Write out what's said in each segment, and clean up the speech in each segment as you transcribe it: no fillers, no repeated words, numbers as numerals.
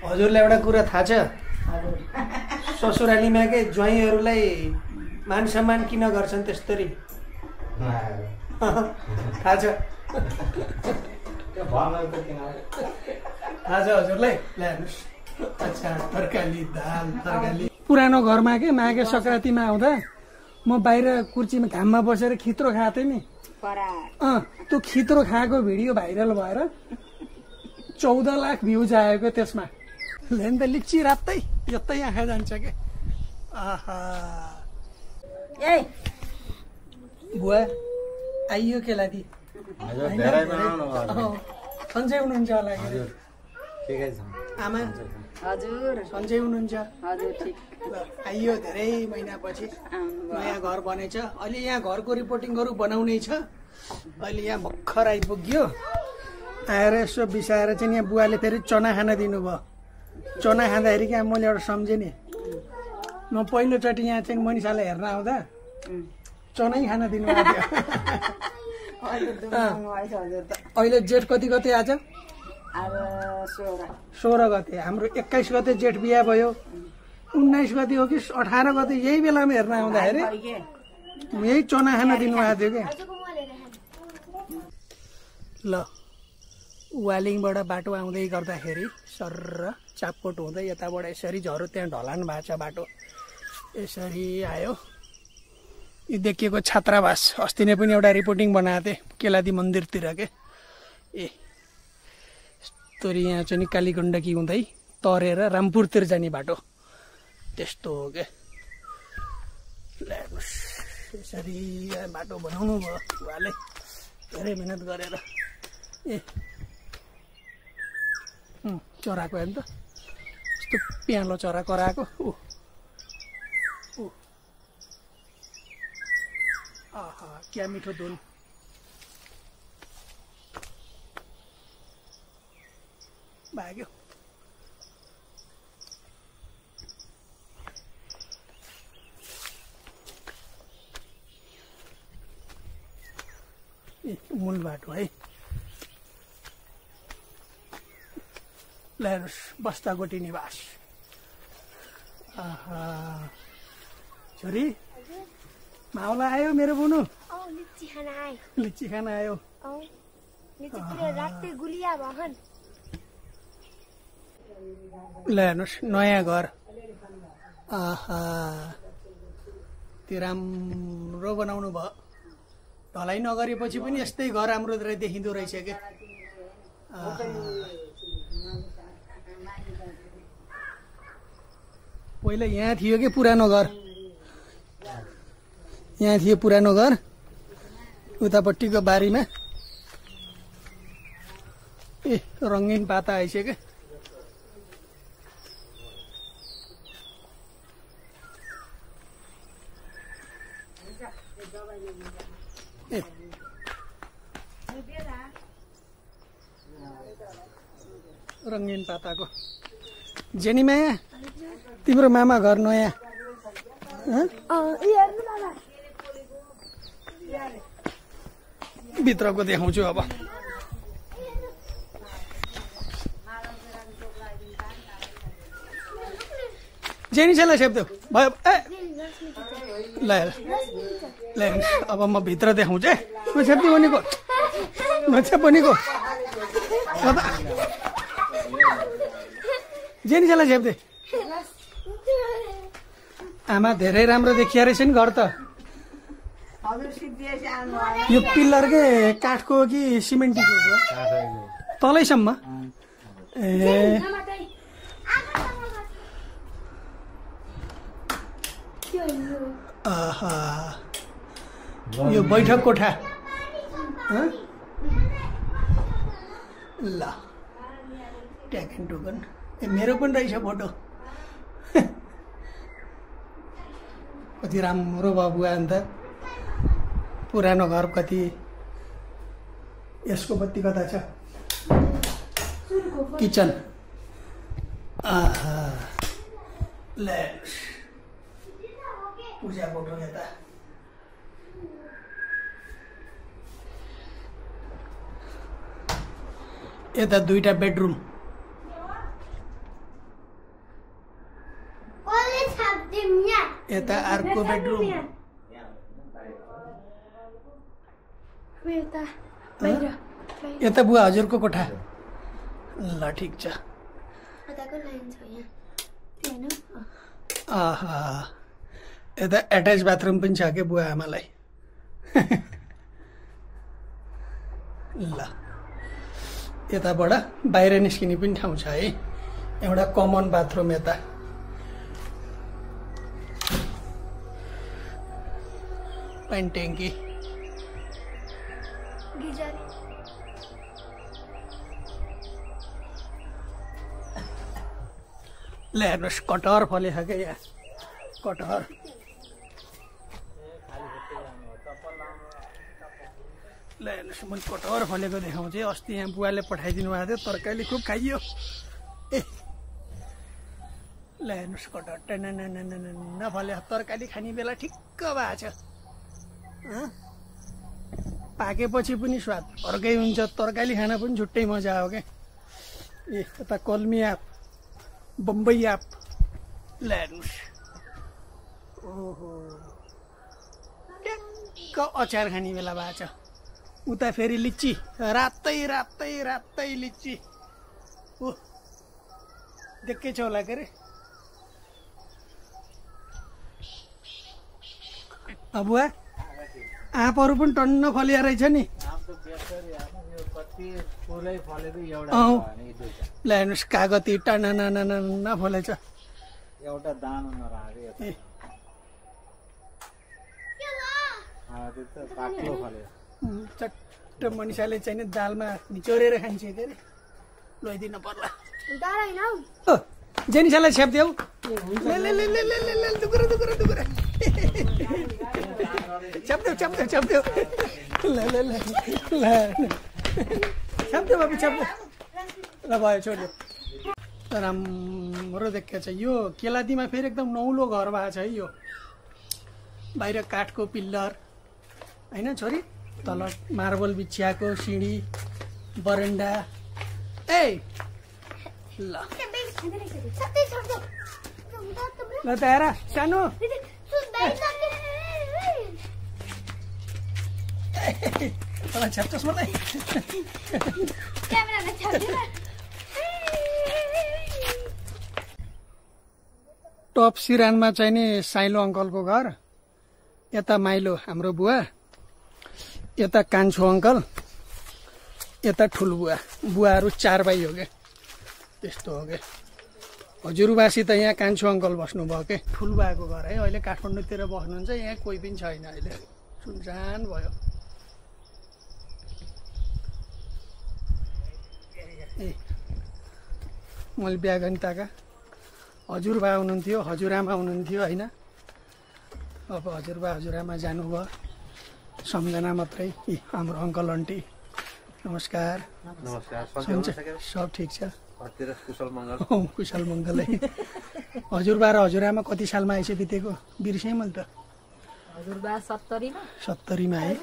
हजुरलाई एउटा कुरा थाहा छ ससुरालीमा के ज्वाइँहरूलाई मान सम्मान किन गर्छन् त्यसरी थाहा छ हजुरलाई ल्याउनुहोस् अच्छा तरकारी दाल तरकारी पुरानो घरमा के माघे सङ्क्रान्तिमा आउँदा म बाहिर कुर्चीमा घाममा बसेर खित्रो खाएको थिएँ नि त्यो खित्रो खाएको भिडियो भाइरल भएर 14 लाख भ्युज आएको त्यसमा लेन त लिच्ची रातै यतै आँखा जान्छ के आहा बुवा आइयो केलादी सन्चै हुनुहुन्छ होला आमा हजुर सन्चै हुनुहुन्छ हजुर ठिक आइयो धेरै महिनापछि नयाँ घर बनेछ अहिले यहाँ घरको रिपोर्टिङहरू बनाउनै छ अहिले यहाँ भर्खर आइपुग्यो आएर यसो बिसाएर चाहिँ यहाँ बुवाले फेरि चना खान दिनुभयो चना खाँदाखेरि क्या मैले एउटा सम्झेँ नि म पहिलोचोटि यहाँ चाहिँ मनिषालाई हेर्न आउँदा चनै खान दिनुभएको थियो अहिले जेठ कति गते आज 16 गते हाम्रो 21 गते जेठ बिहा भयो 19 गते हो कि 18 गते यही बेलामा हेर्न आउँदाखेरि यही चना खान दिनुभएको थियो क्या ल वालिङबाट बाटो आउँदै गर्दाखेरि सर्र चापकोट हुँदै यताबाट यसरी झरो त्यहाँ ढलान भएको छ बाटो यसरी आयो यो देखिएको छात्रावास अस्ति नै पनि एउटा रिपोर्टिङ बनाएको थिएँ केलादी मन्दिरतिर के यस्तोरी यहाँ चाहिँ काली गण्डकी हुँदै तरेर रामपुरतिर जाने बाटो त्यस्तो हो के ल्याउनुहोस् यसरी बाटो बनाउनु भयो बुवाले धेरै मिहिनेत गरेर चराको हेर्नु त यस्तो प्यालो चरा कराएको आहा क्या मिठो धुन भाग्यो मूल बाटो है ल्याउनुहोस् बस्ताकोटी निवास आहा छोरी माउला आयो मेरो बुनु लिची खान आयो ल्याउनुहोस् नयाँ घर आहा त्यो राम्रो बनाउनु भयो ढलाइ नगरेपछि पनि यस्तै घर राम्रो देखिँदो रहेछ क्या पहिला यहाँ थियो कि पुरानो घर यहाँ थियो पुरानो घर उतापट्टिको बारीमा रङ्गीन पाता आइसक्यो रङ्गीन पाताको जेनीमाया तिम्रो मामा घर नयाँ भित्रको देखाउँछु अब जेनी छैन सेप्थ्यो भयो ल अब म भित्र देखाउँछु है म सेप्थी बनेको बनेको जेनी छैन सेप्थे आमा धेरै राम्रो देखिया रहेछ नि घर त यो पिल्लर के काठको कि सिमेन्टीको तलैसम्म आहा यो बैठक कोठा ल ट्याकेन टोकन मेरो पनि रहेछ फोटो कति राम्रो बाबु अन्त पुरानो घर कति यसको बत्ती कता छ किचन आहा ल्याउनुहोस् पूजा फोटो यता यता दुईटा बेडरुम यता अर्को बेडरुम यता बुवा हजुरको कोठा ल ठिक छ आहा यता एट्याच बाथरुम पनि छ के बुवा आमालाई ल यताबाट बाहिर निस्किने पनि ठाउँ छ है एउटा कमन बाथरुम यता पानी ट्याङ्की ल हेर्नुहोस् कटहर फलेछ क्या यहाँ कटहर ल हेर्नुहोस् मैले कटहर फलेको देखाउँछु अस्ति यहाँ बुवाले पठाइदिनु भएको थियो तरकारी खुब खाइयो ए ल हेर्नुहोस् कटहर टन्न फले तरकारी खाने बेला ठिक्क भएको छ पाकेपछि पनि स्वाद अर्कै हुन्छ तरकारी खान पनि छुट्टै मजा आयो क्या ए यता कलमी आँप बम्बई आँप ल हेर्नुहोस् ओहो ट्याक्क अचार खाने बेला भएको छ उता फेरि लिच्ची रातै रातै रातै लिच्ची ओ देख्कै छ होला के अरे बुवा आँपहरू पनि टन्न फलिया रहेछ नि ल हेर्नुहोस् कागती टन्न फलेछ एउटा दाना नराखे चट्ट मनिषाले चाहिँ दालमा निचोरेर खान्छ के अरे लैदिन पर्ला जेनिसालाई छ्याप्देऊ छ्याप्देऊ ल छ्याप्देऊ बाबु छ्याप्देऊ ल भयो छोड्यो राम्रो देखिएको छ यो केलादीमा फेरि एकदम नौलो घर भएको छ है यो बाहिर काठको पिल्लर होइन छोरी तल मार्बल बिछ्याएको सिँढी बरन्डा ए ल ल त हेर सानो छ्याप्छस् मलाई टप सिरानमा चाहिँ नि साइलो अङ्कलको घर यता माइलो हाम्रो बुवा यता कान्छो अङ्कल यता ठुलबुवा बुवाहरू 4 भाइ हो क्या त्यस्तो हो क्या हजुरबासी त यहाँ कान्छो अङ्कल बस्नुभयो के ठुलबुवाको घर है अहिले काठमाडौँतिर बस्नुहुन्छ यहाँ कोही पनि छैन अहिले सुनसान भयो ए मैले बिहा गरिताका हजुरबा हुनुहुन्थ्यो हजुरआमा हुनुहुन्थ्यो होइन अब हजुरबा हजुरआमा जानुभयो सम्झना मात्रै हाम्रो अङ्कल आन्टी नमस्कार सब ठिक छ कुशल मङ्गल है हजुरबा र हजुरआमा कति सालमा आइसक्यो बितेको बिर्सेँ मैले त हजुरबा 70 मा है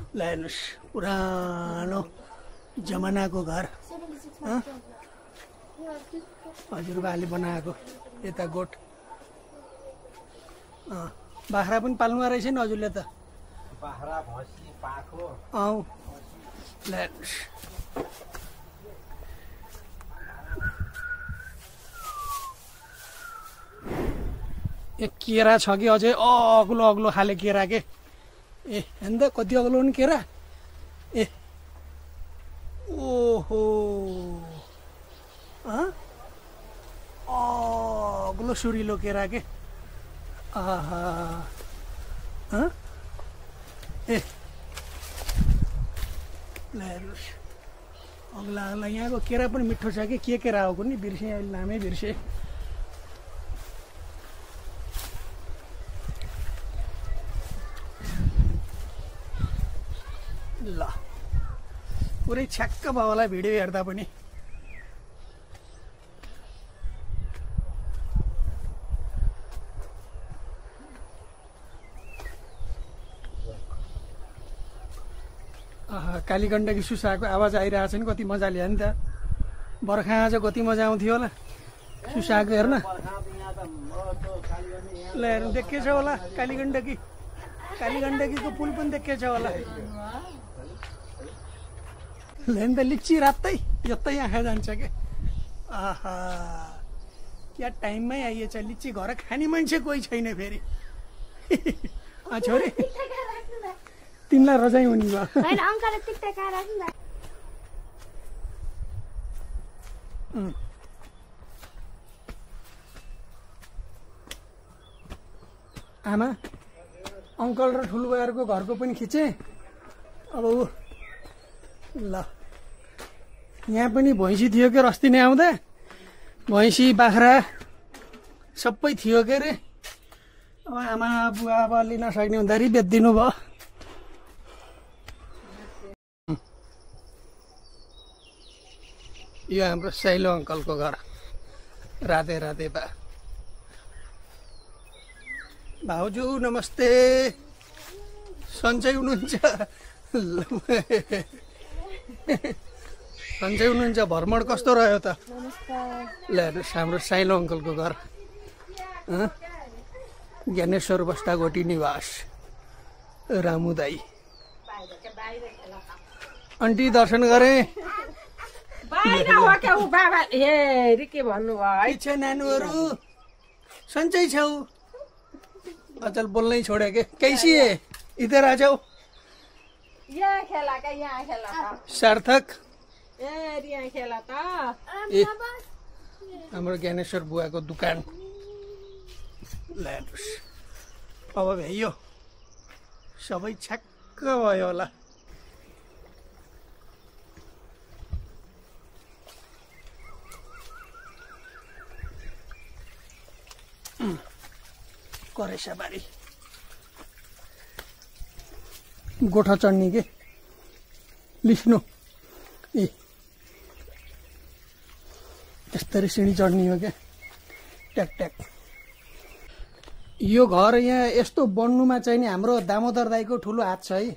ल हेर्नुहोस् पुरानो जमानाको घर हजुरबाले बनाएको यता गोठ बाख्रा पनि पाल्नु रहेछ नि हजुरले त बाख्रा भैँसी पाखो ल हेर्नुहोस् एक केरा छ कि अझै अग्लो अग्लो खाले केरा के ए हेर्नु त कति अग्लो नि केरा ए ओहो अग्लो सुरिलो केरा के आहा ए ल हेर्नुहोस् अग्ला अग्ला यहाँको केरा पनि मिठो छ कि के केरा हो नि बिर्सेँ अहिले नामै बिर्सेँ ल पुरै छ्याक्क भयो होला भिडियो हेर्दा पनि कालीगण्डकी सुसाको आवाज आइरहेको छ नि कति मजा ल्यायो नि त बर्खा आज कति मजा आउँथ्यो होला सुसाएको हेर्न ल हेर्नु देखेछ होला कालीगण्डकीको पुल पनि देखेछ होला हेर्नु त लिची रातै यतै आँखा जान्छ क्या आहा क्या टाइममै आइएछ लिची घर खाने मान्छे कोही छैन फेरि छोरी तिमीलाई रजाइ हुने भयो आमा अङ्कल र ठुलो बजारको घरको पनि खिचे अब ऊ ल यहाँ पनि भैँसी थियो के अस्ति नै आउँदा भैँसी बाख्रा सबै थियो के अरे अब आमा बुवा अब लिन सक्ने हुँदाखेरि बेचिदिनु भयो यो हाम्रो साइलो अङ्कलको घर राधे राधे बा भाउजू नमस्ते सन्चै हुनुहुन्छ सन्चै हुनुहुन्छ भ्रमण कस्तो रह्यो त ल हेर्नुहोस् हाम्रो साइलो अङ्कलको घर ज्ञानेश्वर बस्टागोटी निवास रामु दाई आन्टी दर्शन गरे नानुहरू सन्चै छौ अचल बोल्नै छोडे के कैसी है इधर आ जाओ सार्थक हाम्रो ज्ञानेश्वर बुवाको दुकान ल हेर्नुहोस् अब भ्याइयो सबै छ्याक्क भयो होला करेसाबारी गोठा चढ्ने के लिस्नु ए यस्तरी सिँढी चढ्ने हो क्या ट्याक ट्याक यो घर यहाँ यस्तो बन्नुमा चाहिँ नि हाम्रो दामोदर दाईको ठुलो हात छ है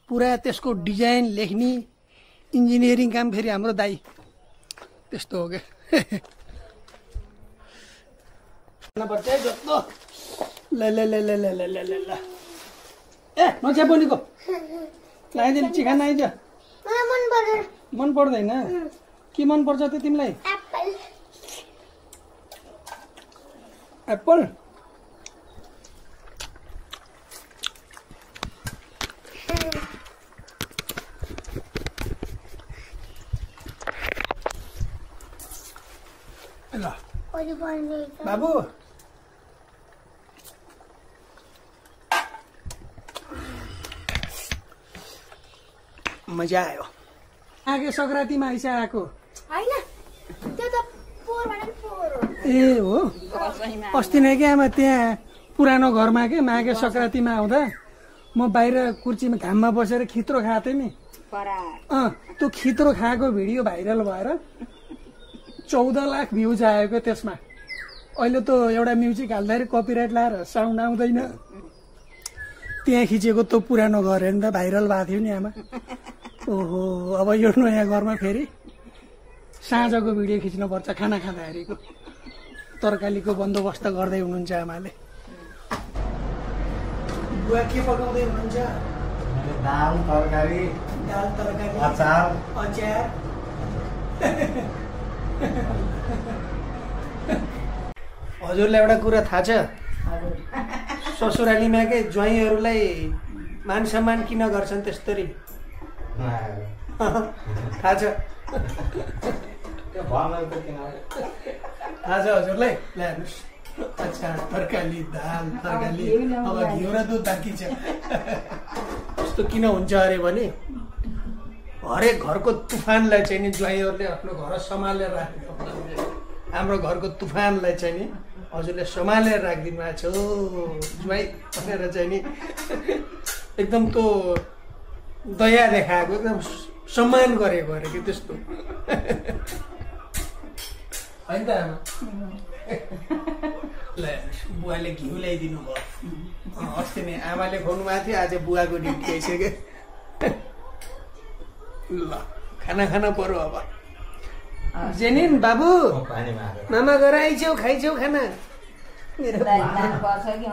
पुरा त्यसको डिजाइन लेख्ने इन्जिनियरिङ काम फेरि हाम्रो दाई त्यस्तो हो क्या पर्छ है जस्तो ल ल ल ल ल ल ल ल ए नचा बोलीको आइज लिची खान आइज मन पर्दैन के मन पर्छ त तिमीलाई एप्पल ल बाबु मजा आयो आगे संक्रान्तिमा आइसकेको ए हो अस्ति नै क्या आमा त्यहाँ पुरानो घरमा के माघे संक्रान्तिमा आउँदा म बाहिर कुर्चीमा घाममा बसेर खित्रो खाएको थिएँ नि त्यो खित्रो खाएको भिडियो भाइरल भएर 14 लाख भ्युज आएको त्यसमा अहिले त एउटा म्युजिक हाल्दाखेरि कपिराइट लाएर साउन्ड आउँदैन त्यहाँ खिचेको त्यो पुरानो घर हेर्दा भाइरल भएको थियो नि आमा ओहो अब यो नयाँ घरमा फेरि साँझको भिडियो खिच्नुपर्छ खाना खाँदाखेरिको तरकारीको बन्दोबस्त गर्दै हुनुहुन्छ आमाले बुवा के पकाउँदै हुनुहुन्छ दाल तरकारी अचार हजुरलाई एउटा कुरा थाहा छ ससुरालीमा के ज्वाइँहरूलाई मान सम्मान किन गर्छन् त्यस्तरी थाहा छ हजुरलाई ल हेर्नुहोस् अचार तरकारी दाल तरकारी अब घिउ र दुध बाँकी छ यस्तो किन हुन्छ अरे भने हरेक घरको तुफानलाई चाहिँ नि ज्वाइँहरूले आफ्नो घर सम्हालेर राख्नु हाम्रो घरको तुफानलाई चाहिँ नि हजुरले सम्हालेर राखिदिनु भएको छ ज्वाइँ भनेर चाहिँ नि एकदम त्यो दया देखाएको एकदम सम्मान गरेको अरे कि त्यस्तो होइन त आमा ल बुवाले घिउ ल्याइदिनु भयो अस्ति नै आमाले खुवाउनु भएको थियो आज बुवाको ड्युटी आइसक्यो ल खाना खान पर्यो अब जेनिन बाबु पानीमा मामा गएर आइछौ खाइछौ खाना पर्छ कि